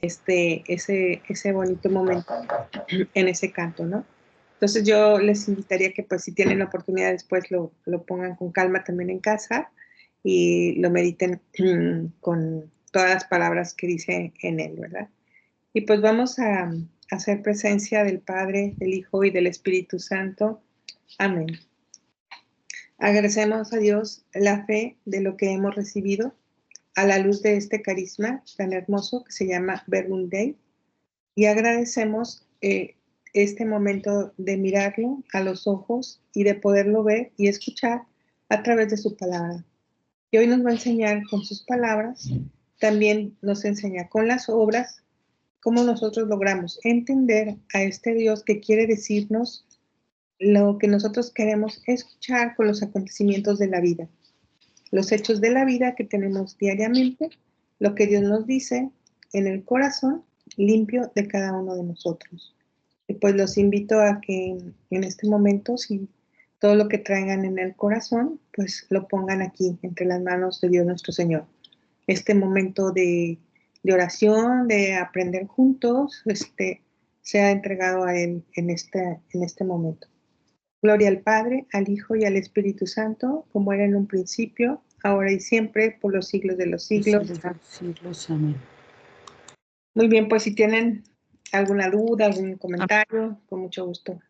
ese bonito momento en ese canto, ¿no? Entonces yo les invitaría que pues si tienen la oportunidad después lo pongan con calma también en casa y lo mediten con todas las palabras que dice en él, ¿verdad? Y pues vamos a hacer presencia del Padre, del Hijo y del Espíritu Santo. Amén. Agradecemos a Dios la fe de lo que hemos recibido a la luz de este carisma tan hermoso que se llama Verbum Dei y agradecemos este momento de mirarlo a los ojos y de poderlo ver y escuchar a través de su palabra. Y hoy nos va a enseñar con sus palabras, también nos enseña con las obras cómo nosotros logramos entender a este Dios que quiere decirnos lo que nosotros queremos escuchar con los acontecimientos de la vida, los hechos de la vida que tenemos diariamente, lo que Dios nos dice en el corazón limpio de cada uno de nosotros. Y pues los invito a que en este momento, si todo lo que traigan en el corazón, pues lo pongan aquí, entre las manos de Dios nuestro Señor. Este momento de oración, de aprender juntos, sea entregado a Él en este momento. Gloria al Padre, al Hijo y al Espíritu Santo, como era en un principio, ahora y siempre, por los siglos de los siglos. Siglos, amén. Muy bien, pues si tienen alguna duda, algún comentario, con mucho gusto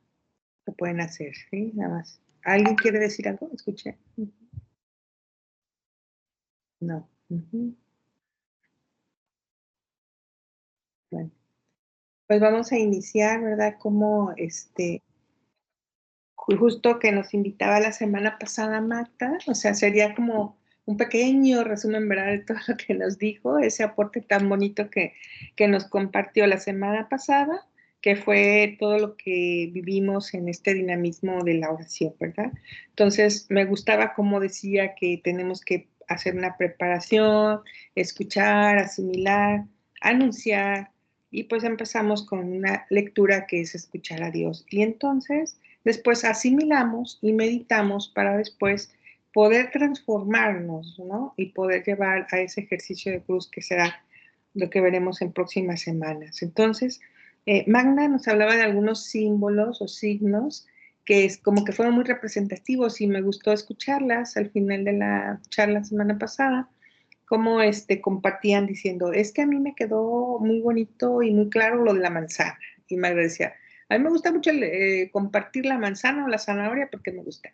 lo pueden hacer, ¿sí? Nada más. ¿Alguien quiere decir algo? Escuché. No. Bueno, pues vamos a iniciar, ¿verdad? Como justo que nos invitaba la semana pasada Magda, o sea, sería como un pequeño resumen, ¿verdad? De todo lo que nos dijo, ese aporte tan bonito que nos compartió la semana pasada, que fue todo lo que vivimos en este dinamismo de la oración, ¿verdad? Entonces, me gustaba cómo decía que tenemos que hacer una preparación, escuchar, asimilar, anunciar, y pues empezamos con una lectura que es escuchar a Dios. Y entonces, después asimilamos y meditamos para después poder transformarnos, ¿no? Y poder llevar a ese ejercicio de cruz que será lo que veremos en próximas semanas. Entonces, Magna nos hablaba de algunos símbolos o signos que es como que fueron muy representativos y me gustó escucharlas al final de la charla semana pasada, como compartían diciendo, es que a mí me quedó muy bonito y muy claro lo de la manzana. Y Magda decía, a mí me gusta mucho compartir la manzana o la zanahoria porque me gusta.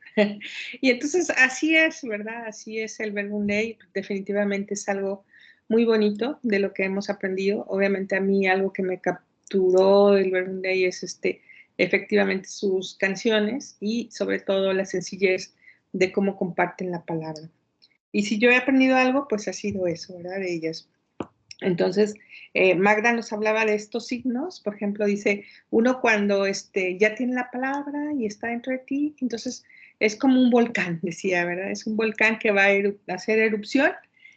Y entonces así es, ¿verdad? Así es el Verbum Dei. Definitivamente es algo muy bonito de lo que hemos aprendido. Obviamente a mí algo que me capturó del Verbum Dei es efectivamente sus canciones y sobre todo la sencillez de cómo comparten la palabra. Y si yo he aprendido algo, pues ha sido eso, ¿verdad? De ellas. Entonces, Magda nos hablaba de estos signos, por ejemplo, dice, uno cuando ya tiene la palabra y está dentro de ti, entonces es como un volcán, decía, ¿verdad? Es un volcán que va a hacer erupción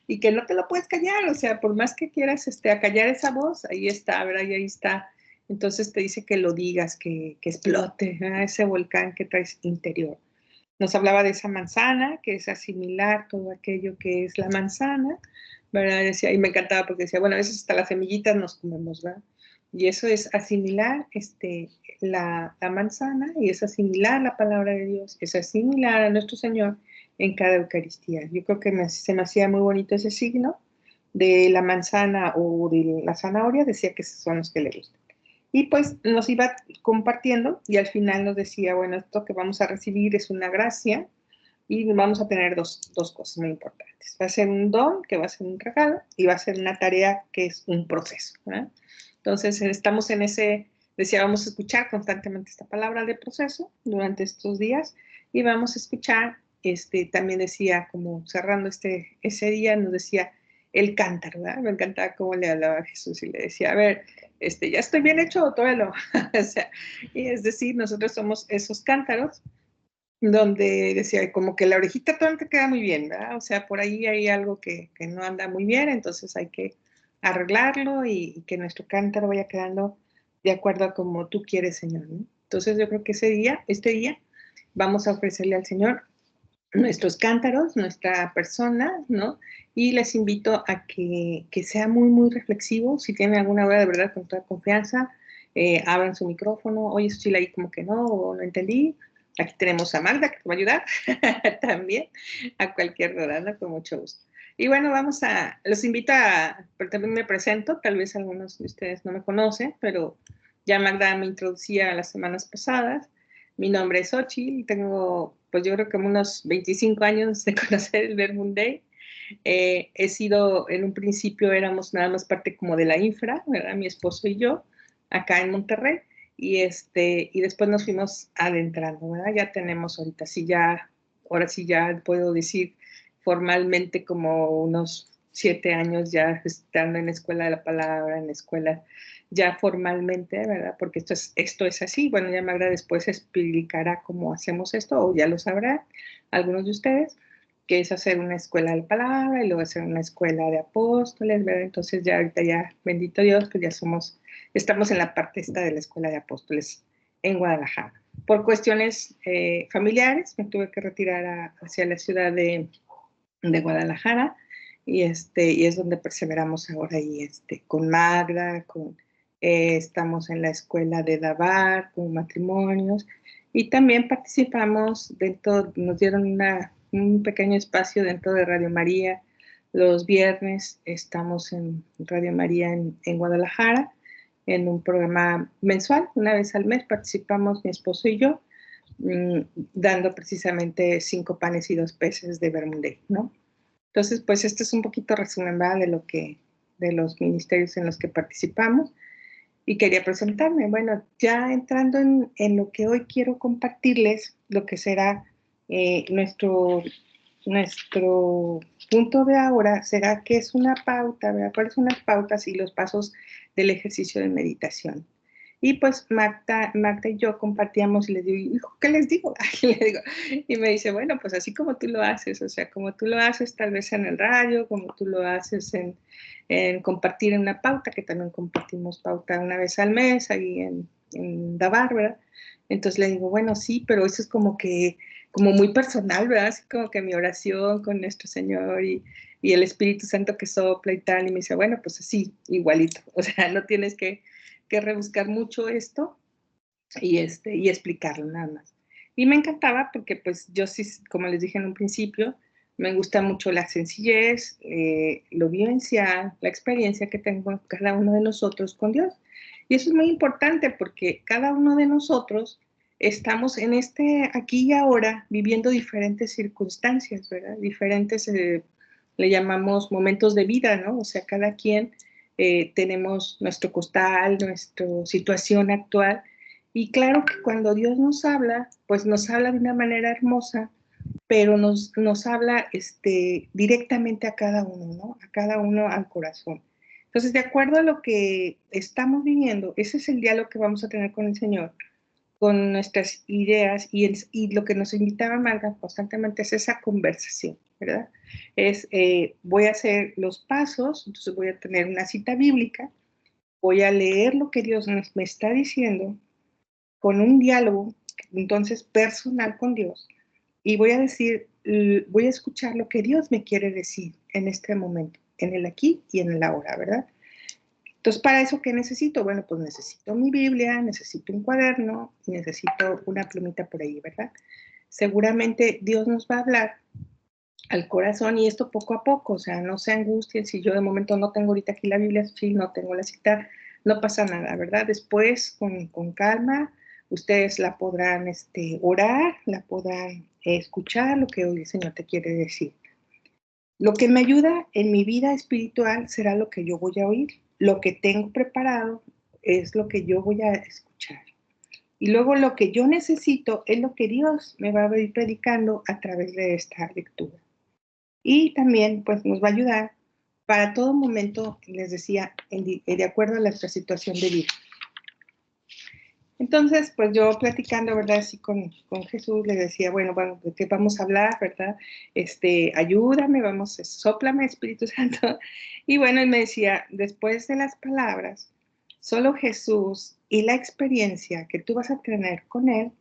y que no te lo puedes callar, o sea, por más que quieras acallar esa voz, ahí está, ¿verdad? Y ahí está. Entonces te dice que lo digas, que explote, ¿verdad? Ese volcán que traes interior. Nos hablaba de esa manzana, que es asimilar todo aquello que es la manzana, ¿verdad? Decía, y me encantaba porque decía, bueno, a veces hasta las semillitas nos comemos, ¿verdad? Y eso es asimilar la manzana y es asimilar la palabra de Dios, es asimilar a nuestro Señor en cada Eucaristía. Yo creo que se me hacía muy bonito ese signo de la manzana o de la zanahoria, decía que esos son los que le gustan. Y pues nos iba compartiendo y al final nos decía, bueno, esto que vamos a recibir es una gracia y vamos a tener dos cosas muy importantes. Va a ser un don, que va a ser un regalo, y va a ser una tarea que es un proceso, ¿verdad? Entonces estamos en decía, vamos a escuchar constantemente esta palabra de proceso durante estos días y vamos a escuchar, también decía, como cerrando ese día, nos decía el cántaro, ¿verdad? Me encantaba cómo le hablaba a Jesús y le decía, a ver, ¿ya estoy bien hecho o todavía no? O sea, y es decir, nosotros somos esos cántaros donde decía, como que la orejita todavía te queda muy bien, ¿verdad? O sea, por ahí hay algo que no anda muy bien, entonces hay que arreglarlo y que nuestro cántaro vaya quedando de acuerdo a como tú quieres, Señor, ¿no? Entonces yo creo que este día, vamos a ofrecerle al Señor nuestros cántaros, nuestra persona, ¿no? Y les invito a que sea muy, muy reflexivo. Si tienen alguna duda, de verdad, con toda confianza, abran su micrófono. Oye, eso sí, leí como que no, o no entendí. Aquí tenemos a Magda, que te va a ayudar también a cualquier duda, ¿no? Con mucho gusto. Y bueno, los invito pero también me presento, tal vez algunos de ustedes no me conocen, pero ya Magda me introducía las semanas pasadas. Mi nombre es Xochitl, tengo, pues yo creo que unos 25 años de conocer el Vermont Day. He sido, en un principio éramos nada más parte como de la infra, ¿verdad? Mi esposo y yo, acá en Monterrey, y después nos fuimos adentrando, ¿verdad? Ya tenemos ahora sí ya puedo decir formalmente como unos 7 años ya estando en la Escuela de la Palabra, en la escuela ya formalmente, ¿verdad? Porque esto es así. Bueno, ya Magda después explicará cómo hacemos esto, o ya lo sabrán algunos de ustedes, que es hacer una escuela de la palabra y luego hacer una escuela de apóstoles, ¿verdad? Entonces ya ahorita ya, bendito Dios, pues ya estamos en la parte esta de la escuela de apóstoles en Guadalajara. Por cuestiones familiares me tuve que retirar hacia la ciudad de Guadalajara y es donde perseveramos ahora y con Magda, estamos en la escuela de Dabar, con matrimonios y también participamos nos dieron un pequeño espacio dentro de Radio María. Los viernes estamos en Radio María en Guadalajara en un programa mensual, una vez al mes participamos mi esposo y yo, mmm, dando precisamente 5 panes y 2 peces de Bermúdez, ¿no? Entonces, pues este es un poquito resumen, ¿verdad? De los ministerios en los que participamos y quería presentarme. Bueno, ya entrando en lo que hoy quiero compartirles, lo que será nuestro punto de ahora será qué es una pauta, ¿verdad? ¿Cuáles son las pautas y los pasos del ejercicio de meditación? Y pues Magda y yo compartíamos y les digo, hijo, ¿qué les digo? Y, le digo, y me dice, bueno, pues así como tú lo haces, o sea, como tú lo haces tal vez en el radio, como tú lo haces en compartir en una pauta, que también compartimos pauta una vez al mes ahí en Da Bárbara. Entonces le digo, bueno, sí, pero eso es como muy personal, ¿verdad? Así como que mi oración con nuestro Señor y el Espíritu Santo que sopla y tal. Y me dice, bueno, pues así, igualito. O sea, no tienes que rebuscar mucho esto y explicarlo nada más. Y me encantaba porque pues yo sí, como les dije en un principio, me gusta mucho la sencillez, lo vivencial, la experiencia que tengo cada uno de nosotros con Dios. Y eso es muy importante porque cada uno de nosotros estamos en aquí y ahora viviendo diferentes circunstancias, ¿verdad? Diferentes, le llamamos momentos de vida, ¿no? O sea, cada quien tenemos nuestro costal, nuestra situación actual. Y claro que cuando Dios nos habla, pues nos habla de una manera hermosa, pero nos habla directamente a cada uno, ¿no? A cada uno al corazón. Entonces, de acuerdo a lo que estamos viviendo, ese es el diálogo que vamos a tener con el Señor, con nuestras ideas y lo que nos invitaba Marga constantemente es esa conversación, ¿verdad? Voy a hacer los pasos, entonces voy a tener una cita bíblica, voy a leer lo que Dios me está diciendo con un diálogo, entonces personal con Dios, y voy a escuchar lo que Dios me quiere decir en este momento, en el aquí y en el ahora, ¿verdad? Entonces, ¿para eso qué necesito? Bueno, pues necesito mi Biblia, necesito un cuaderno, necesito una plumita por ahí, ¿verdad? Seguramente Dios nos va a hablar al corazón y esto poco a poco, o sea, no se angustien si yo de momento no tengo ahorita aquí la Biblia, sí, no tengo la cita, no pasa nada, ¿verdad? Después, con calma, ustedes la podrán orar, la podrán escuchar lo que hoy el Señor te quiere decir. Lo que me ayuda en mi vida espiritual será lo que yo voy a oír. Lo que tengo preparado es lo que yo voy a escuchar. Y luego lo que yo necesito es lo que Dios me va a ir predicando a través de esta lectura. Y también pues nos va a ayudar para todo momento, les decía, de acuerdo a nuestra situación de vida. Entonces, pues yo platicando, ¿verdad? Así con Jesús, le decía, bueno, ¿de qué vamos a hablar, verdad? Ayúdame, sóplame, Espíritu Santo. Y bueno, él me decía, después de las palabras, solo Jesús y la experiencia que tú vas a tener con él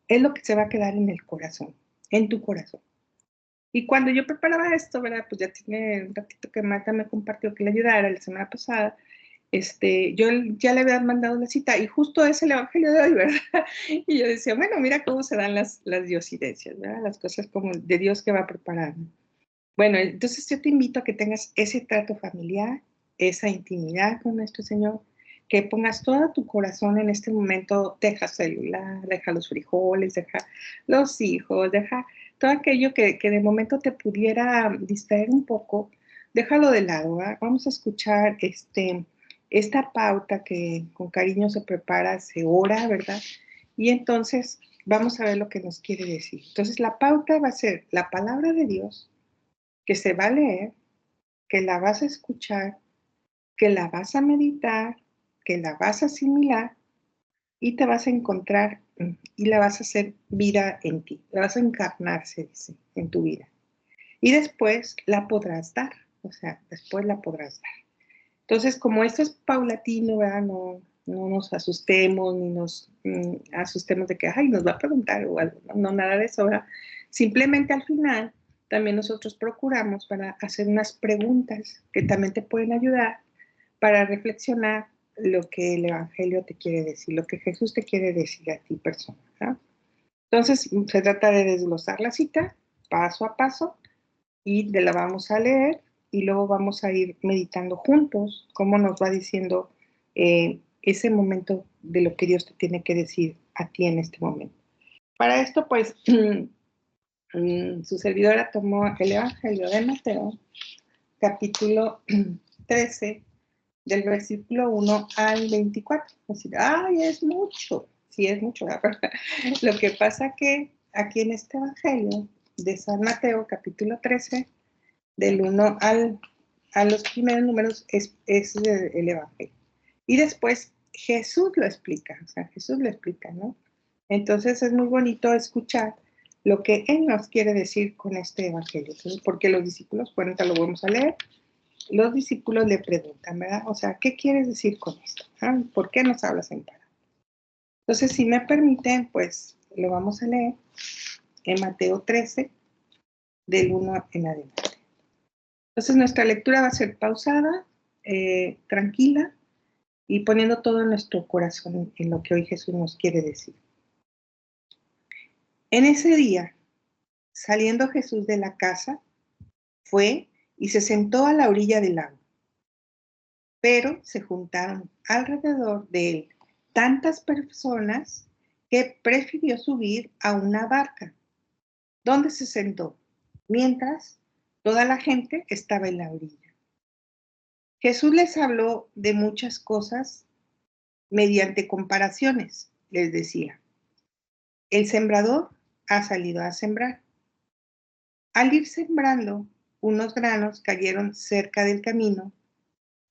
es lo que se va a quedar en el corazón, en tu corazón. Y cuando yo preparaba esto, ¿verdad? Pues ya tiene un ratito que Marta me compartió que le ayudara la semana pasada. Yo ya le había mandado la cita y justo es el evangelio de hoy, ¿verdad? Y yo decía, bueno, mira cómo se dan las diosidencias, ¿verdad? Las cosas como de Dios que va preparando. Bueno, entonces yo te invito a que tengas ese trato familiar, esa intimidad con nuestro Señor, que pongas todo tu corazón en este momento, deja celular, deja los frijoles, deja los hijos, deja todo aquello que de momento te pudiera distraer un poco, déjalo de lado, ¿verdad? Vamos a escuchar esta pauta que con cariño se prepara, se ora, ¿verdad? Y entonces vamos a ver lo que nos quiere decir. Entonces la pauta va a ser la palabra de Dios, que se va a leer, que la vas a escuchar, que la vas a meditar, que la vas a asimilar y te vas a encontrar y la vas a hacer vida en ti, la vas a encarnar, se dice, en tu vida. Y después la podrás dar, o sea, después la podrás dar. Entonces, como esto es paulatino, ¿verdad? No nos asustemos ni nos asustemos de que, ay, nos va a preguntar o algo, no, nada de eso, ¿verdad? Simplemente al final también nosotros procuramos para hacer unas preguntas que también te pueden ayudar para reflexionar lo que el Evangelio te quiere decir, lo que Jesús te quiere decir a ti, persona, ¿verdad? Entonces, se trata de desglosar la cita paso a paso y de la vamos a leer y luego vamos a ir meditando juntos cómo nos va diciendo ese momento de lo que Dios te tiene que decir a ti en este momento. Para esto, pues, su servidora tomó el Evangelio de Mateo, capítulo 13, del versículo 1 al 24. Así, ay, es mucho. Sí, es mucho, la verdad. Lo que pasa que aquí en este Evangelio de San Mateo, capítulo 13, del 1 a los primeros números es el Evangelio. Y después Jesús lo explica, o sea, Jesús lo explica, ¿no? Entonces es muy bonito escuchar lo que Él nos quiere decir con este Evangelio. Entonces, porque los discípulos, bueno, ahorita lo vamos a leer, los discípulos le preguntan, ¿verdad? O sea, ¿qué quieres decir con esto? ¿Ah? ¿Por qué nos hablas en parábolas? Entonces, si me permiten, pues lo vamos a leer en Mateo 13, del 1 en adelante. Entonces nuestra lectura va a ser pausada, tranquila y poniendo todo nuestro corazón en lo que hoy Jesús nos quiere decir. En ese día, saliendo Jesús de la casa, fue y se sentó a la orilla del lago. Pero se juntaron alrededor de él tantas personas que prefirió subir a una barca, donde se sentó, mientras toda la gente estaba en la orilla. Jesús les habló de muchas cosas mediante comparaciones. Les decía, el sembrador ha salido a sembrar. Al ir sembrando, unos granos cayeron cerca del camino,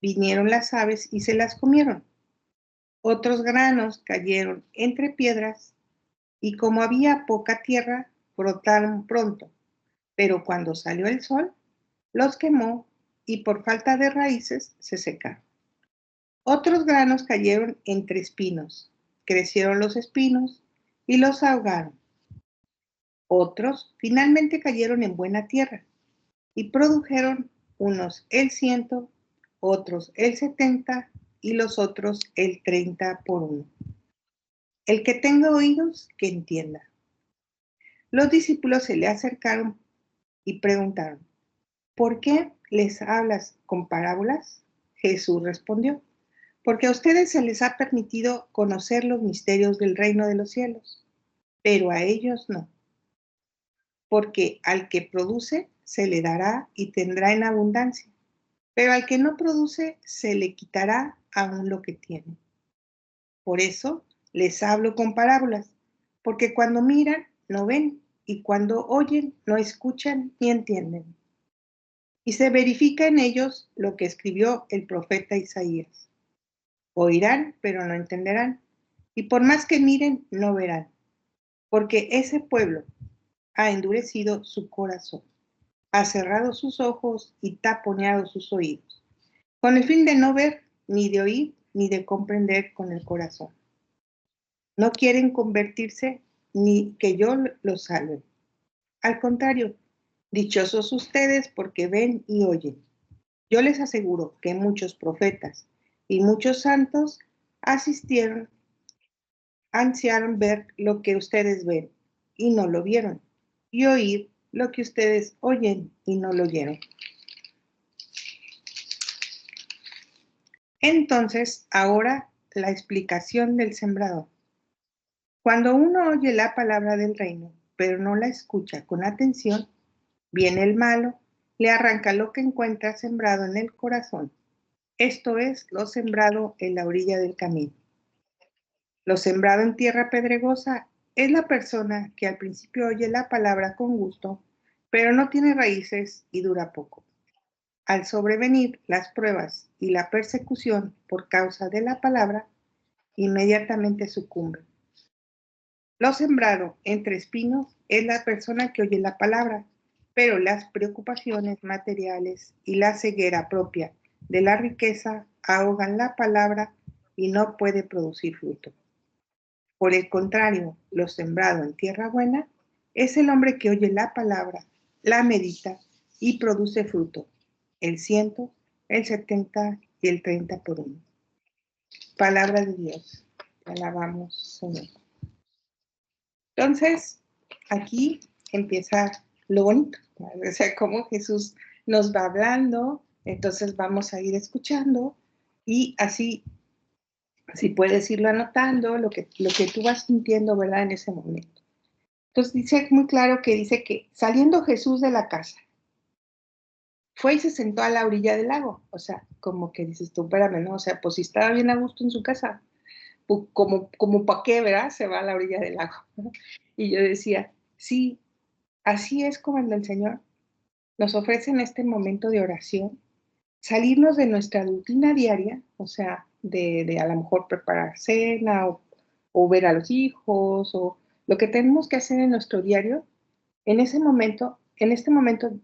vinieron las aves y se las comieron. Otros granos cayeron entre piedras y como había poca tierra, brotaron pronto, pero cuando salió el sol, los quemó y por falta de raíces se secaron. Otros granos cayeron entre espinos, crecieron los espinos y los ahogaron. Otros finalmente cayeron en buena tierra y produjeron unos el 100, otros el 70 y los otros el 30 por uno. El que tenga oídos, que entienda. Los discípulos se le acercaron y preguntaron, ¿por qué les hablas con parábolas? Jesús respondió, porque a ustedes se les ha permitido conocer los misterios del reino de los cielos, pero a ellos no. Porque al que produce se le dará y tendrá en abundancia, pero al que no produce se le quitará aún lo que tiene. Por eso les hablo con parábolas, porque cuando miran no ven y cuando oyen no escuchan ni entienden. Y se verifica en ellos lo que escribió el profeta Isaías. Oirán, pero no entenderán, y por más que miren, no verán, porque ese pueblo ha endurecido su corazón, ha cerrado sus ojos y taponeado sus oídos, con el fin de no ver, ni de oír, ni de comprender con el corazón. No quieren convertirse ni que yo los salve. Al contrario, Dichosos ustedes porque ven y oyen. Yo les aseguro que muchos profetas y muchos santos asistieron, ansiaron ver lo que ustedes ven y no lo vieron, y oír lo que ustedes oyen y no lo oyeron. Entonces, ahora la explicación del sembrador. Cuando uno oye la palabra del reino, pero no la escucha con atención, viene el malo, le arranca lo que encuentra sembrado en el corazón. Esto es lo sembrado en la orilla del camino. Lo sembrado en tierra pedregosa es la persona que al principio oye la palabra con gusto, pero no tiene raíces y dura poco. Al sobrevenir las pruebas y la persecución por causa de la palabra, inmediatamente sucumbe. Lo sembrado entre espinos es la persona que oye la palabra, pero las preocupaciones materiales y la ceguera propia de la riqueza ahogan la palabra y no puede producir fruto. Por el contrario, lo sembrado en tierra buena es el hombre que oye la palabra, la medita y produce fruto, el 100, el 70 y el 30 por uno. Palabra de Dios. Te alabamos, Señor. Entonces, aquí empieza lo bonito, ¿no? O sea, cómo Jesús nos va hablando, entonces vamos a ir escuchando y así puedes irlo anotando, lo que tú vas sintiendo, ¿verdad? En ese momento. Entonces dice muy claro que dice que saliendo Jesús de la casa, fue y se sentó a la orilla del lago. O sea, como que dices tú, espérame, ¿no? O sea, pues si estaba bien a gusto en su casa, pues como para qué, ¿verdad? Se va a la orilla del lago, ¿no? Y yo decía, sí, así es como el Señor nos ofrece en este momento de oración, salirnos de nuestra rutina diaria, o sea, de a lo mejor preparar cena o ver a los hijos o lo que tenemos que hacer en nuestro diario, en este momento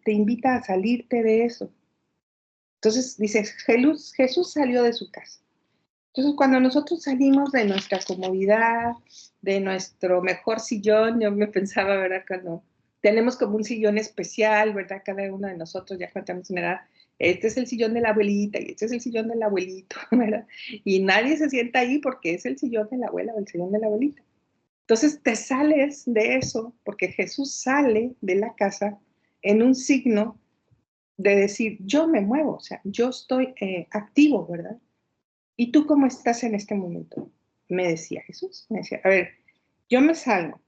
te invita a salirte de eso. Entonces dice, Jesús salió de su casa. Entonces cuando nosotros salimos de nuestra comodidad, de nuestro mejor sillón, yo me pensaba, ¿verdad? Cuando tenemos como un sillón especial, ¿verdad? Cada uno de nosotros ya contamos una edad, este es el sillón de la abuelita y este es el sillón del abuelito, ¿verdad? Y nadie se sienta ahí porque es el sillón de la abuela o el sillón de la abuelita. Entonces te sales de eso porque Jesús sale de la casa en un signo de decir, yo me muevo, o sea, yo estoy activo, ¿verdad? ¿Y tú cómo estás en este momento? Me decía Jesús, me decía, a ver, yo me salgo,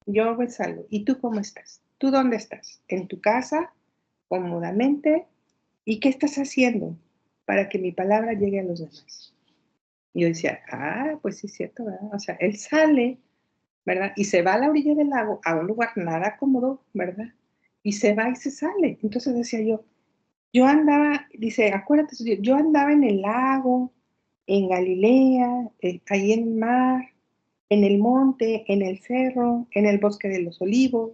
yo me salgo, ¿y tú cómo estás? ¿Tú dónde estás? ¿En tu casa, cómodamente? ¿Y qué estás haciendo para que mi palabra llegue a los demás? Y yo decía, pues sí es cierto, ¿verdad? O sea, él sale, ¿verdad? Y se va a la orilla del lago, a un lugar nada cómodo, ¿verdad? Y se va y se sale. Entonces decía yo andaba, dice, acuérdate, yo andaba en el lago, en Galilea, ahí en el mar, en el monte, en el cerro, en el bosque de los olivos,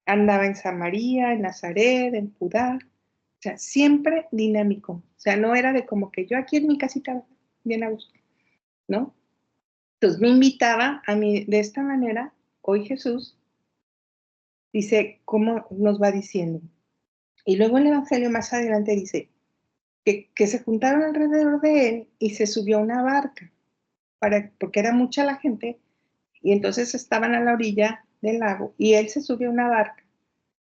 andaba en Samaria, en Nazaret, en Judá, o sea, siempre dinámico, o sea, no era de como que yo aquí en mi casita bien a gusto, ¿no? Entonces me invitaba a mí, de esta manera, hoy Jesús dice, ¿cómo nos va diciendo? Y luego el Evangelio más adelante dice que se juntaron alrededor de él y se subió a una barca, porque era mucha la gente, y entonces estaban a la orilla del lago y él se subió a una barca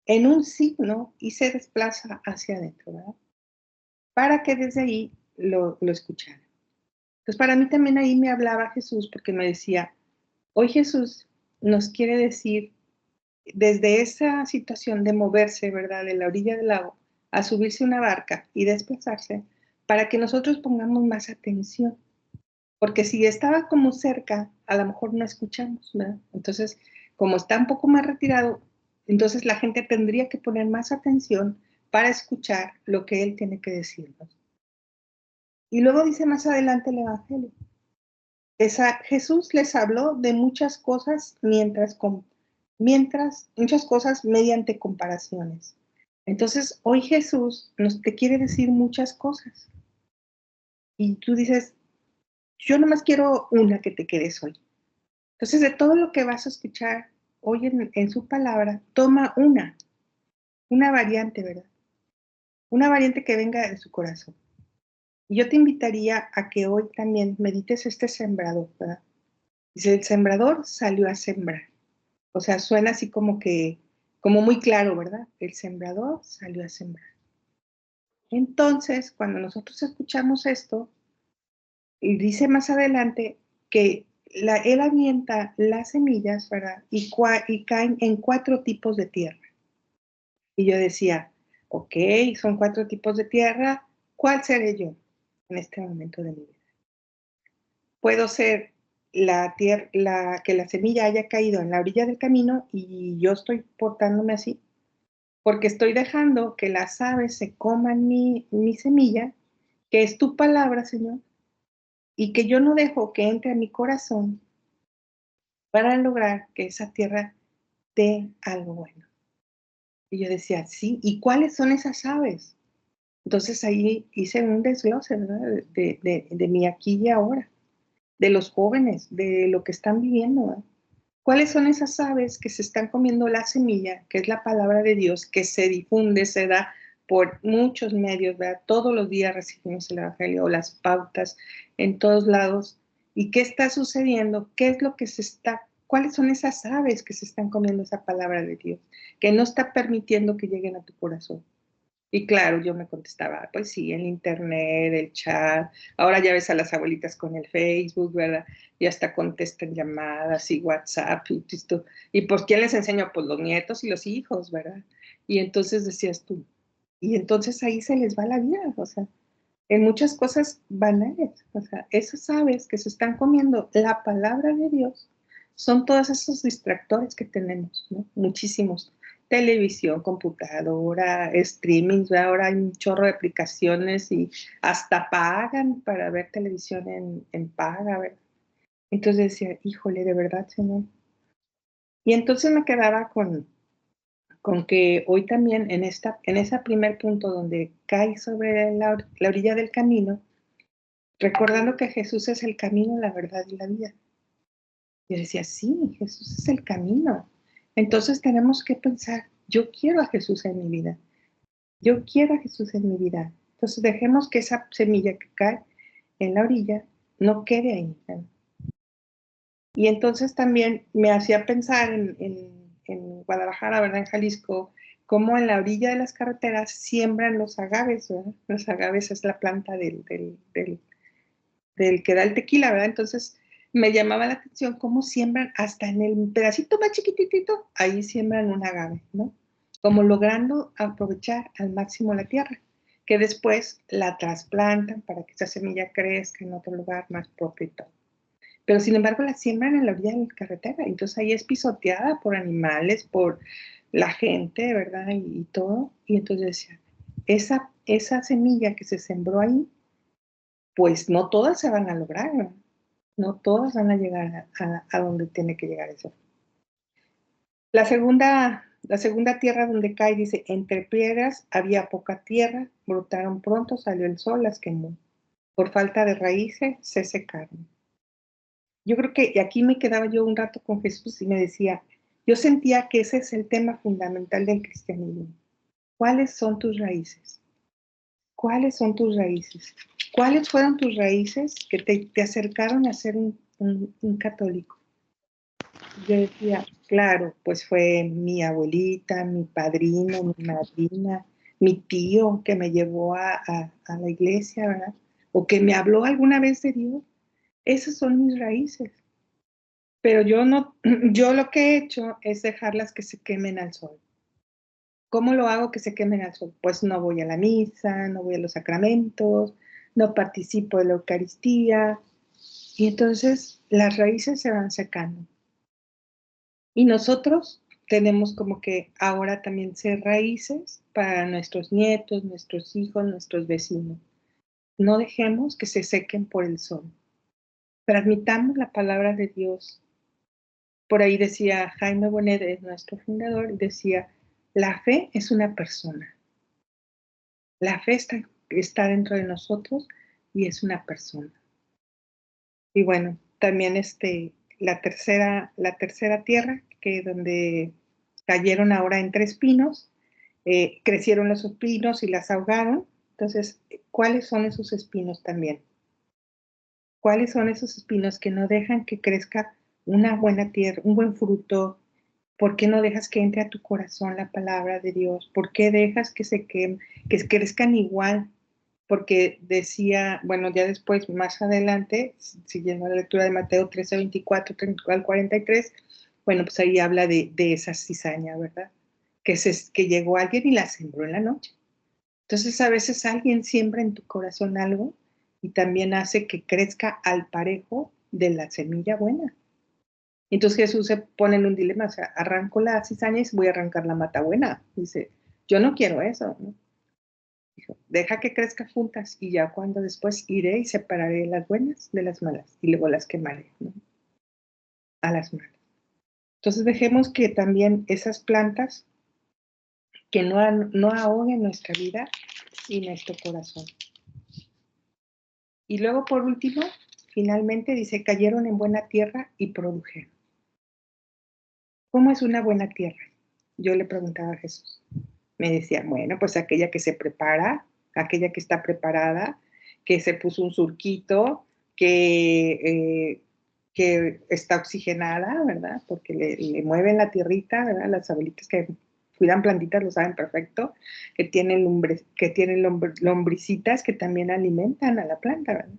en un signo y se desplaza hacia adentro, ¿verdad? Para que desde ahí lo escucharan. Entonces para mí también ahí me hablaba Jesús porque me decía, hoy Jesús nos quiere decir desde esa situación de moverse, ¿verdad? De la orilla del lago a subirse a una barca y desplazarse para que nosotros pongamos más atención. Porque si estaba como cerca, a lo mejor no escuchamos, ¿verdad? Entonces, como está un poco más retirado, entonces la gente tendría que poner más atención para escuchar lo que él tiene que decirnos. Y luego dice más adelante el Evangelio. Jesús les habló de muchas cosas muchas cosas mediante comparaciones. Entonces, hoy Jesús nos te quiere decir muchas cosas. Y tú dices, yo nomás quiero una que te quedes hoy. Entonces, de todo lo que vas a escuchar hoy en su palabra, toma una. una variante, ¿verdad? Una variante que venga de su corazón. Y yo te invitaría a que hoy también medites este sembrador, ¿verdad? Dice, el sembrador salió a sembrar. O sea, suena así como que, como muy claro, ¿verdad? El sembrador salió a sembrar. Entonces, cuando nosotros escuchamos esto, y dice más adelante que él avienta las semillas, ¿verdad? Y caen en 4 tipos de tierra. Y yo decía, ok, son 4 tipos de tierra, ¿cuál seré yo en este momento de mi vida? Puedo ser que la semilla haya caído en la orilla del camino y yo estoy portándome así, porque estoy dejando que las aves se coman mi semilla, que es tu palabra, Señor, y que yo no dejo que entre a mi corazón para lograr que esa tierra dé algo bueno. Y yo decía, sí, ¿y cuáles son esas aves? Entonces ahí hice un desglose, ¿verdad? De mi aquí y ahora, de los jóvenes, de lo que están viviendo, ¿verdad? ¿Cuáles son esas aves que se están comiendo la semilla, que es la palabra de Dios, que se difunde, se da por muchos medios, ¿verdad? Todos los días recibimos el Evangelio, las pautas en todos lados. ¿Y qué está sucediendo? ¿Qué es lo que se está, cuáles son esas aves que se están comiendo esa palabra de Dios, que no está permitiendo que lleguen a tu corazón? Y claro, yo me contestaba, pues sí, el internet, el chat, ahora ya ves a las abuelitas con el Facebook, ¿verdad? Y hasta contestan llamadas y WhatsApp y esto. ¿Y por quién les enseño? Pues los nietos y los hijos, ¿verdad? Y entonces decías tú, y entonces ahí se les va la vida, o sea, en muchas cosas banales, o sea, esas aves que se están comiendo la palabra de Dios son todos esos distractores que tenemos, ¿no? Muchísimos. Televisión, computadora, streaming, ahora hay un chorro de aplicaciones y hasta pagan para ver televisión en paga, ¿verdad? Entonces decía, híjole, de verdad, Señor. Y entonces me quedaba con que hoy también en ese primer punto donde cae sobre la orilla del camino, recordando que Jesús es el camino, la verdad y la vida. Yo decía, sí, Jesús es el camino. Entonces tenemos que pensar, yo quiero a Jesús en mi vida, yo quiero a Jesús en mi vida. Entonces dejemos que esa semilla que cae en la orilla no quede ahí. ¿No? Y entonces también me hacía pensar en Guadalajara, ¿verdad? En Jalisco, cómo en la orilla de las carreteras siembran los agaves, ¿verdad? Los agaves es la planta del que da el tequila, ¿verdad? Entonces me llamaba la atención cómo siembran hasta en el pedacito más chiquitito, ahí siembran un agave, ¿no? Como logrando aprovechar al máximo la tierra, que después la trasplantan para que esa semilla crezca en otro lugar más propio y todo. Pero sin embargo la siembran en la orilla de la carretera, entonces ahí es pisoteada por animales, por la gente, ¿verdad? Y todo. Y entonces decía, esa semilla que se sembró ahí, pues no todas se van a lograr, ¿no? No todas van a llegar a donde tiene que llegar eso. La segunda tierra donde cae dice, entre piedras había poca tierra, brotaron pronto, salió el sol, las quemó. Por falta de raíces se secaron. Yo creo que y aquí me quedaba yo un rato con Jesús y me decía, yo sentía que ese es el tema fundamental del cristianismo. ¿Cuáles son tus raíces? ¿Cuáles son tus raíces? ¿Cuáles fueron tus raíces que te acercaron a ser un católico? Yo decía, claro, pues fue mi abuelita, mi padrino, mi madrina, mi tío que me llevó a la iglesia, ¿verdad? O que me habló alguna vez de Dios. Esas son mis raíces. Pero yo no, yo lo que he hecho es dejarlas que se quemen al sol. ¿Cómo lo hago que se quemen al sol? Pues no voy a la misa, no voy a los sacramentos, no participo de la Eucaristía, y entonces las raíces se van secando. Y nosotros tenemos como que ahora también ser raíces para nuestros nietos, nuestros hijos, nuestros vecinos. No dejemos que se sequen por el sol. Transmitamos la palabra de Dios. Por ahí decía Jaime Bonet, es nuestro fundador, decía, la fe es una persona. La fe está dentro de nosotros y es una persona. Y bueno, también la tercera tierra, que donde cayeron ahora entre espinos, crecieron los espinos y las ahogaron. Entonces, ¿cuáles son esos espinos también? ¿Cuáles son esos espinos que no dejan que crezca una buena tierra, un buen fruto? ¿Por qué no dejas que entre a tu corazón la palabra de Dios? ¿Por qué dejas que que crezcan igual? Porque decía, bueno, ya después, más adelante, siguiendo la lectura de Mateo 13, 24 al 43, bueno, pues ahí habla de esa cizaña, ¿verdad? Que llegó alguien y la sembró en la noche. Entonces, a veces alguien siembra en tu corazón algo y también hace que crezca al parejo de la semilla buena. Entonces Jesús se pone en un dilema, o sea, arranco la cizaña y voy a arrancar la mata buena. Dice, yo no quiero eso, ¿no? Dijo, deja que crezca juntas y ya cuando después iré y separaré las buenas de las malas y luego las quemaré, ¿no? A las malas. Entonces dejemos que también esas plantas que no ahoguen nuestra vida y nuestro corazón. Y luego por último, finalmente dice, cayeron en buena tierra y produjeron. ¿Cómo es una buena tierra? Yo le preguntaba a Jesús. Me decía, bueno, pues aquella que se prepara, aquella que está preparada, que se puso un surquito, que está oxigenada, ¿verdad? Porque le mueven la tierrita, ¿verdad? Las abuelitas que cuidan plantitas lo saben perfecto, que tienen lombricitas que también alimentan a la planta, ¿verdad?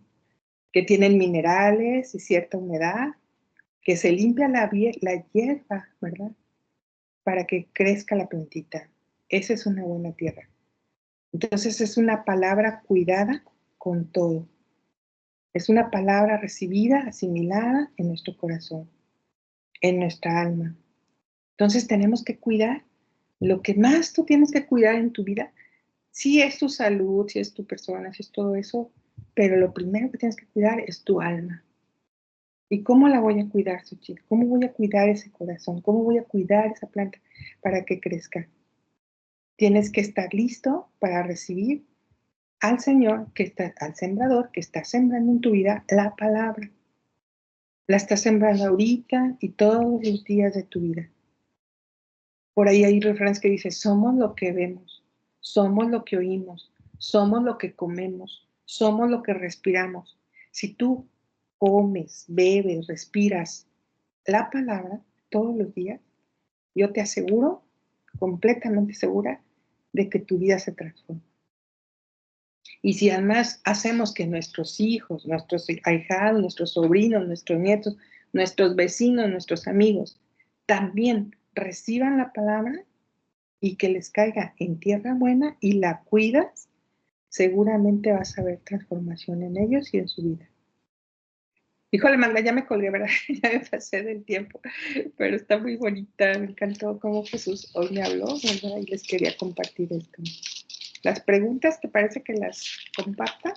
Que tienen minerales y cierta humedad, que se limpia la hierba, ¿verdad? Para que crezca la plantita. Esa es una buena tierra. Entonces es una palabra cuidada con todo. Es una palabra recibida, asimilada en nuestro corazón, en nuestra alma. Entonces tenemos que cuidar. Lo que más tú tienes que cuidar en tu vida, sí es tu salud, sí es tu persona, sí es todo eso, pero lo primero que tienes que cuidar es tu alma. ¿Y cómo la voy a cuidar, Xochitl? ¿Cómo voy a cuidar ese corazón? ¿Cómo voy a cuidar esa planta para que crezca? Tienes que estar listo para recibir al Señor, al sembrador que está sembrando en tu vida la palabra. La está sembrando ahorita y todos los días de tu vida. Por ahí hay refranes que dicen, somos lo que vemos, somos lo que oímos, somos lo que comemos, somos lo que respiramos. Si tú comes, bebes, respiras la palabra todos los días, yo te aseguro, completamente segura, de que tu vida se transforma. Y si además hacemos que nuestros hijos, nuestros ahijados, nuestros sobrinos, nuestros nietos, nuestros vecinos, nuestros amigos, también reciban la palabra y que les caiga en tierra buena y la cuidas, seguramente vas a ver transformación en ellos y en su vida. Híjole, Magda, ya me colgué, ¿verdad? Ya me pasé del tiempo, pero está muy bonita. Me encantó cómo Jesús hoy me habló, ¿verdad? Y les quería compartir esto. Las preguntas, ¿te parece que las comparta?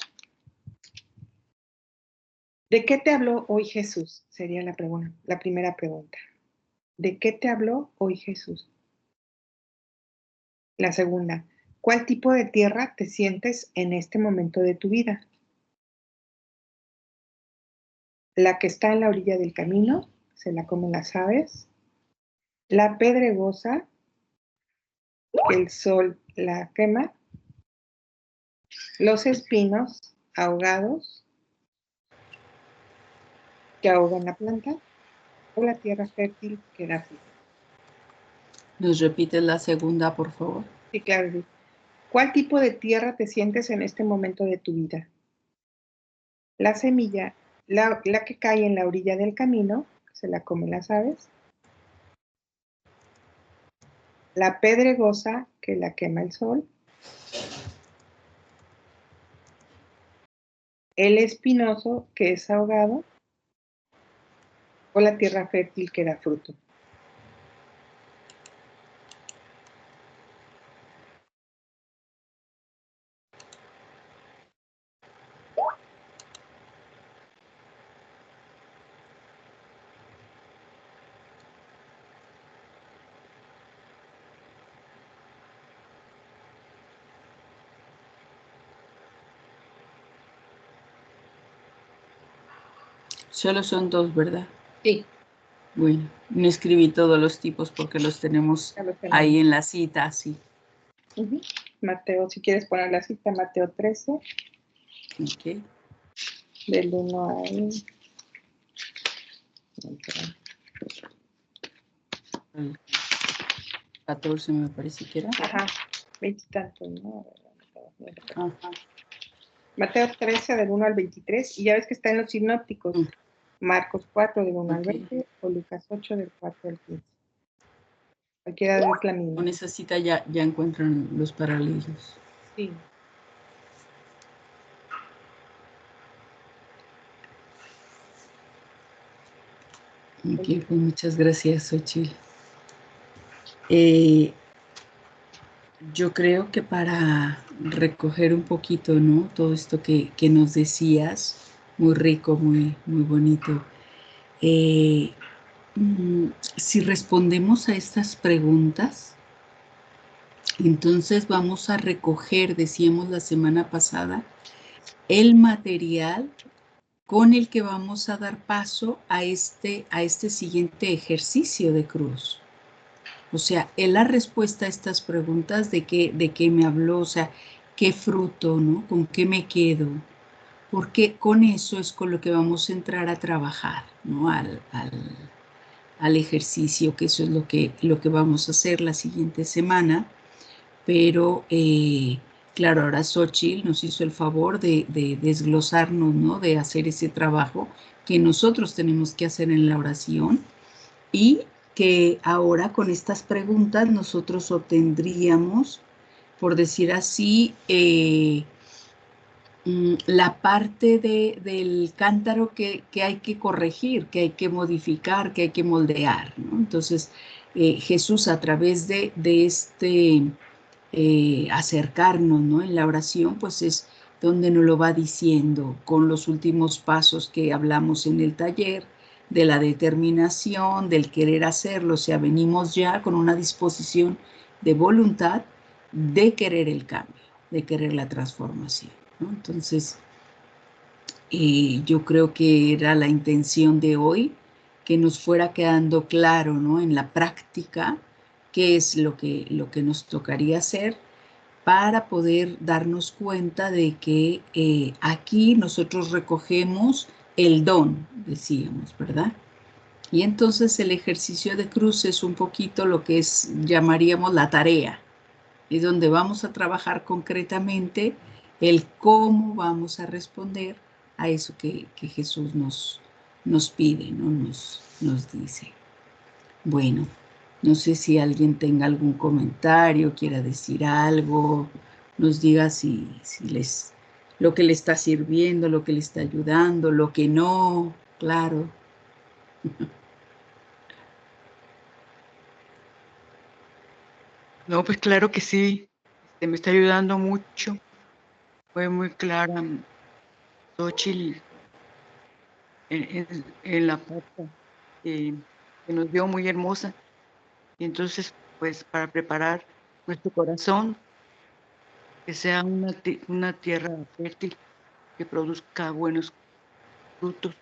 ¿De qué te habló hoy Jesús? Sería la primera pregunta. ¿De qué te habló hoy Jesús? La segunda, ¿cuál tipo de tierra te sientes en este momento de tu vida? ¿La que está en la orilla del camino, se la comen las aves? ¿La pedregosa, que el sol la quema? ¿Los espinos ahogados, que ahogan la planta? ¿O la tierra fértil que da fruto? ¿Nos repites la segunda, por favor? Sí, claro. ¿Cuál tipo de tierra te sientes en este momento de tu vida? La semilla, la que cae en la orilla del camino, se la comen las aves. La pedregosa, que la quema el sol. El espinoso, que es ahogado. O la tierra fértil que da fruto. Solo son dos, ¿verdad? Sí. Bueno, no escribí todos los tipos porque los tenemos ahí en la cita, sí. Mateo, si quieres poner la cita, Mateo 13. Ok. Del 1 al... 14 me parece que era. Ajá, 20 y tantos, ¿no? Ajá. Mateo 13 del 1 al 23, y ya ves que está en los sinópticos. Marcos 4 del 1 al 20 o Lucas 8 del 4 al 15. Cualquiera de la misma. Con esa cita ya encuentran los paralelos. Sí. Ok, pues muchas gracias, Xochitl. Yo creo que para recoger un poquito, ¿no? Todo esto que nos decías, muy rico, muy bonito. Si respondemos a estas preguntas, entonces vamos a recoger, decíamos la semana pasada, el material con el que vamos a dar paso a este siguiente ejercicio de cruz. O sea, es la respuesta a estas preguntas de qué me habló, o sea, qué fruto, ¿no? ¿Con qué me quedo? Porque con eso es con lo que vamos a entrar a trabajar, ¿no? Al ejercicio, que eso es lo que vamos a hacer la siguiente semana. Pero, claro, ahora Xochitl nos hizo el favor de desglosarnos, ¿no? De hacer ese trabajo que nosotros tenemos que hacer en la oración, y que ahora con estas preguntas nosotros obtendríamos, por decir así, la parte del cántaro que hay que corregir, que hay que modificar, que hay que moldear, ¿no? Entonces, Jesús, a través de este acercarnos, ¿no? En la oración, pues es donde nos lo va diciendo, con los últimos pasos que hablamos en el taller, de la determinación, del querer hacerlo. O sea, venimos ya con una disposición de voluntad de querer el cambio, de querer la transformación, ¿no? Entonces, yo creo que era la intención de hoy, que nos fuera quedando claro, ¿no? En la práctica, qué es lo que nos tocaría hacer, para poder darnos cuenta de que aquí nosotros recogemos el don, decíamos, ¿verdad? Y entonces el ejercicio de cruz es un poquito lo que llamaríamos la tarea, es donde vamos a trabajar concretamente el cómo vamos a responder a eso que Jesús nos pide, ¿no? Nos dice. Bueno, no sé si alguien tenga algún comentario, quiera decir algo, nos diga si lo que le está sirviendo, lo que le está ayudando, lo que no, claro. No, pues claro que sí, me está ayudando mucho. Fue muy clara, Xochitl, en la parte que nos dio, muy hermosa. Y entonces, pues para preparar nuestro corazón, que sea una tierra fértil, que produzca buenos frutos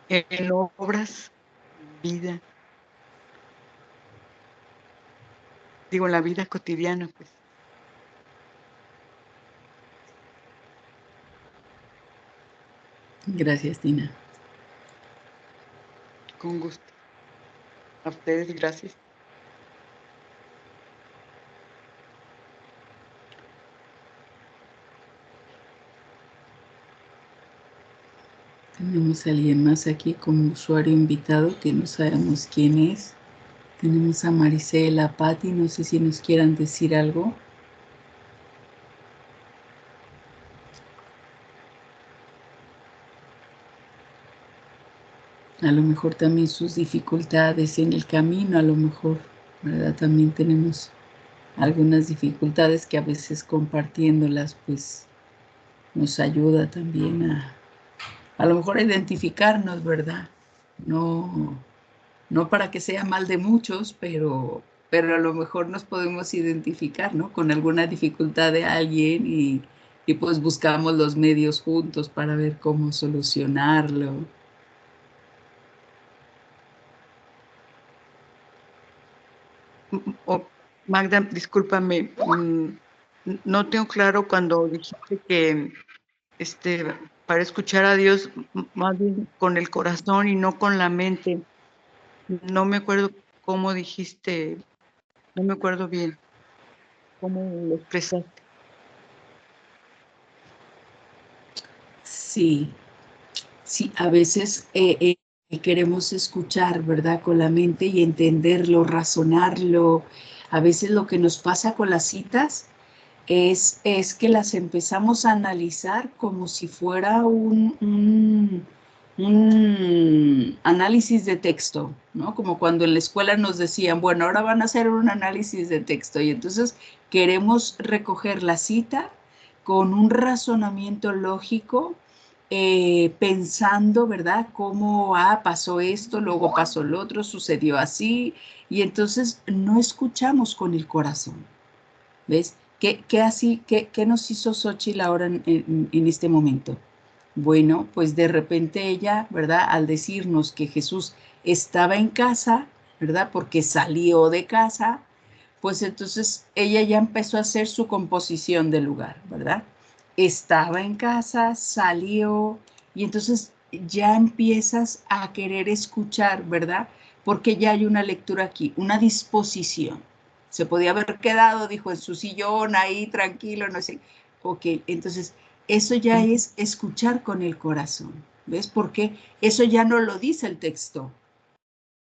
en obras, en vida, digo, en la vida cotidiana, pues. Gracias, Tina. Con gusto. A ustedes, gracias. Tenemos a alguien más aquí como usuario invitado que no sabemos quién es. Tenemos a Marisela, Patti, no sé si nos quieran decir algo. A lo mejor también sus dificultades en el camino, a lo mejor, ¿verdad? También tenemos algunas dificultades que a veces compartiéndolas, pues nos ayuda también a lo mejor a identificarnos, ¿verdad? No, no para que sea mal de muchos, pero a lo mejor nos podemos identificar, ¿no? Con alguna dificultad de alguien, y pues buscamos los medios juntos para ver cómo solucionarlo. Magda, discúlpame, no tengo claro cuando dijiste que para escuchar a Dios más bien con el corazón y no con la mente. No me acuerdo cómo dijiste, no me acuerdo bien cómo lo expresaste. Sí, sí, a veces queremos escuchar, ¿verdad? Con la mente y entenderlo, razonarlo. A veces lo que nos pasa con las citas es que las empezamos a analizar como si fuera un análisis de texto, ¿no? Como cuando en la escuela nos decían, bueno, ahora van a hacer un análisis de texto y entonces queremos recoger la cita con un razonamiento lógico, pensando, ¿verdad? Cómo pasó esto, luego pasó lo otro, sucedió así, y entonces no escuchamos con el corazón, ¿ves? ¿Qué nos hizo Xóchitl ahora en este momento? Bueno, pues de repente ella, ¿verdad? Al decirnos que Jesús estaba en casa, ¿verdad? Porque salió de casa, pues entonces ella ya empezó a hacer su composición del lugar, ¿verdad? Estaba en casa, salió, y entonces ya empiezas a querer escuchar, ¿verdad? Porque ya hay una lectura aquí, una disposición. Se podía haber quedado, dijo, en su sillón ahí tranquilo, no sé. Ok, entonces eso ya es escuchar con el corazón, ¿ves? Porque eso ya no lo dice el texto.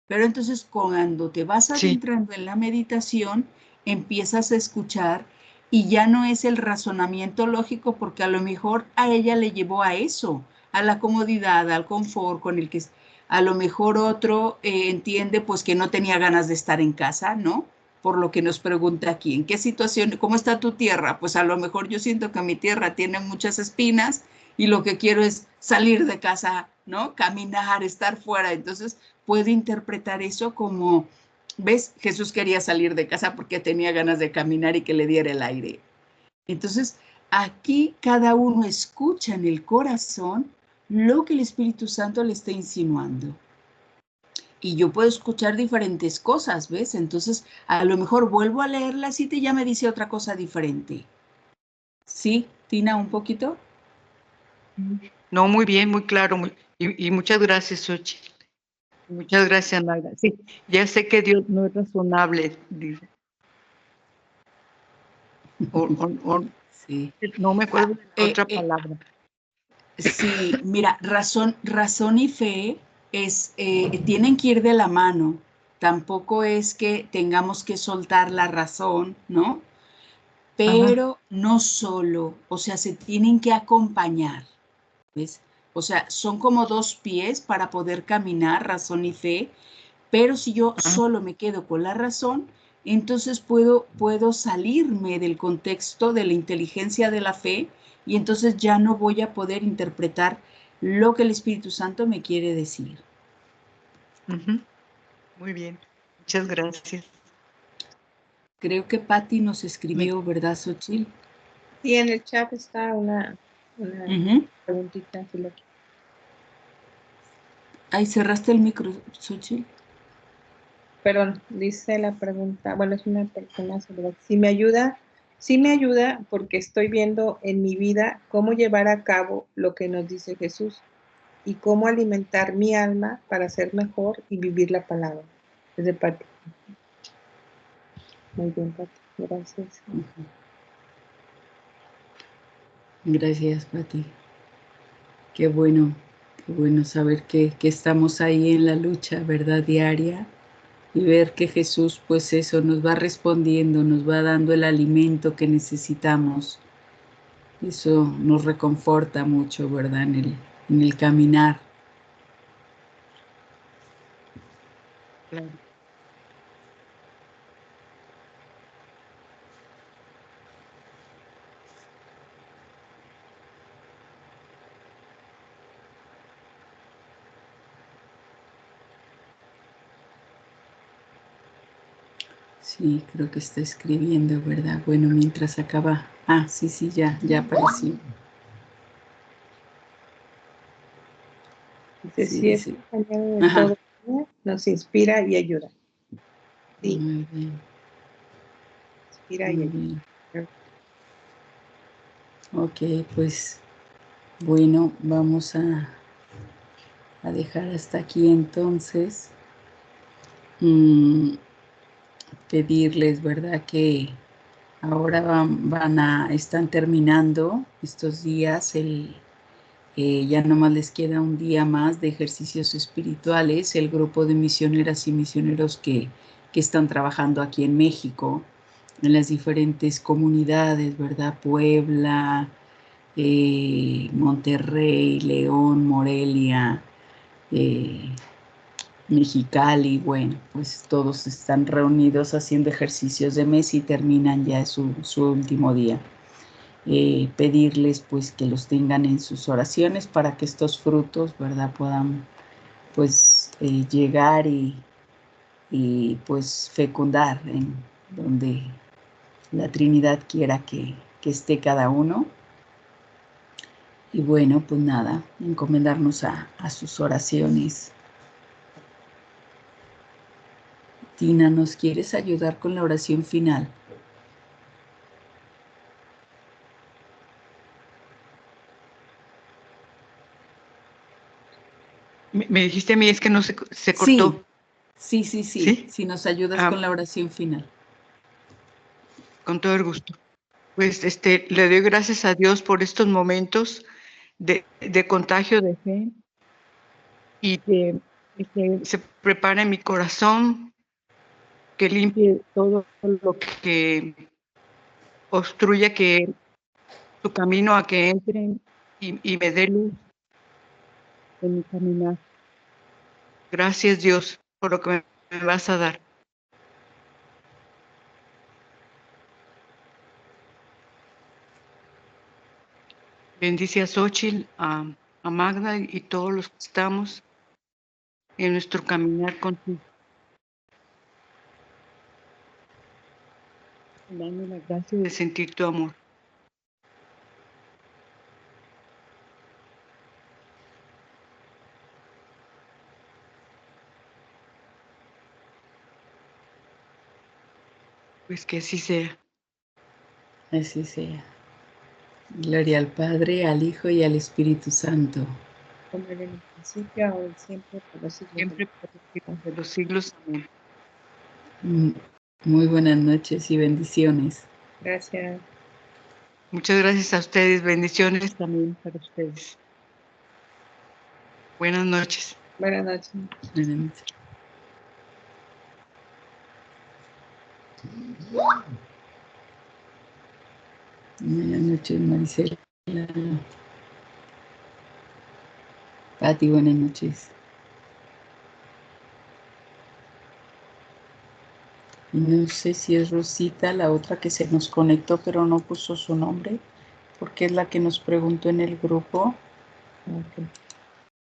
Pero entonces cuando te vas Sí. adentrando en la meditación, empiezas a escuchar y ya no es el razonamiento lógico porque a lo mejor a ella le llevó a eso, a la comodidad, al confort con el que a lo mejor otro entiende pues que no tenía ganas de estar en casa, ¿no? Por lo que nos pregunta aquí, ¿en qué situación, cómo está tu tierra? Pues a lo mejor yo siento que mi tierra tiene muchas espinas y lo que quiero es salir de casa, ¿no? Caminar, estar fuera. Entonces, puede interpretar eso como, ¿ves? Jesús quería salir de casa porque tenía ganas de caminar y que le diera el aire. Entonces, aquí cada uno escucha en el corazón lo que el Espíritu Santo le está insinuando. Y yo puedo escuchar diferentes cosas, ¿ves? Entonces, a lo mejor vuelvo a leer la cita y ya me dice otra cosa diferente. ¿Sí, Tina, un poquito? No, muy bien, muy claro. Y muchas gracias, Xochitl. Muchas gracias, Magda. Sí, ya sé que Dios no es razonable, dice. Sí. No me acuerdo de la otra palabra. Sí, mira, razón y fe tienen que ir de la mano. Tampoco es que tengamos que soltar la razón, ¿no? Pero no solo, o sea, se tienen que acompañar, ¿ves? O sea, son como dos pies para poder caminar, razón y fe, pero si yo solo me quedo con la razón, entonces puedo salirme del contexto de la inteligencia de la fe y entonces ya no voy a poder interpretar lo que el Espíritu Santo me quiere decir. Muy bien, muchas gracias. Creo que Patti nos escribió, ¿verdad, Xochitl? Sí, en el chat está una preguntita. Si lo... Ay, cerraste el micro, Xochitl. Perdón, dice la pregunta, bueno, es una persona sobre si me ayuda, sí me ayuda porque estoy viendo en mi vida cómo llevar a cabo lo que nos dice Jesús y cómo alimentar mi alma para ser mejor y vivir la palabra. Es de Pati. Muy bien, Pati, gracias. Gracias, Pati. Qué bueno saber que estamos ahí en la lucha, ¿verdad? Diaria. Y ver que Jesús, pues eso, nos va respondiendo, nos va dando el alimento que necesitamos. Eso nos reconforta mucho, ¿verdad? En el caminar. Claro. Sí, creo que está escribiendo, ¿verdad? Bueno, mientras acaba. Ah, sí, ya apareció. Dice, Sí, si es dice. compañero de Ajá. todo, nos inspira y ayuda. Sí. Muy bien. Kira Muy y bien. Ok, pues bueno, vamos a dejar hasta aquí entonces. Pedirles, ¿verdad? Que ahora están terminando estos días, ya nomás les queda un día más de ejercicios espirituales, el grupo de misioneras y misioneros que están trabajando aquí en México, en las diferentes comunidades, ¿verdad? Puebla, Monterrey, León, Morelia, Mexicali, bueno, pues todos están reunidos haciendo ejercicios de mes y terminan ya su último día. Pedirles pues que los tengan en sus oraciones para que estos frutos, ¿verdad?, puedan pues llegar y pues fecundar en donde la Trinidad quiera que esté cada uno. Y bueno, pues nada, encomendarnos a sus oraciones. Tina, ¿nos quieres ayudar con la oración final? Me dijiste a mí, es que no se Sí, cortó. sí. ¿Sí? Si nos ayudas con la oración final. Con todo el gusto. Pues le doy gracias a Dios por estos momentos de contagio de fe y que se prepare mi corazón, que limpie todo lo que obstruya que su camino a que entren y me dé luz en mi caminar. Gracias, Dios, por lo que me vas a dar. Bendice a Xochitl, a Magda y todos los que estamos en nuestro caminar contigo. Dame la gracia de sentir tu amor. Pues que así sea. Así sea. Gloria al Padre, al Hijo y al Espíritu Santo. como en el principio, ahora y siempre, por los siglos Siempre de los siglos. Amén. Muy buenas noches y bendiciones. Gracias. Muchas gracias a ustedes. Bendiciones también para ustedes. Buenas noches. Buenas noches. Buenas noches. Buenas noches, Maricela. Pati, buenas noches. Y no sé si es Rosita, la otra que se nos conectó, pero no puso su nombre, porque es la que nos preguntó en el grupo. Okay.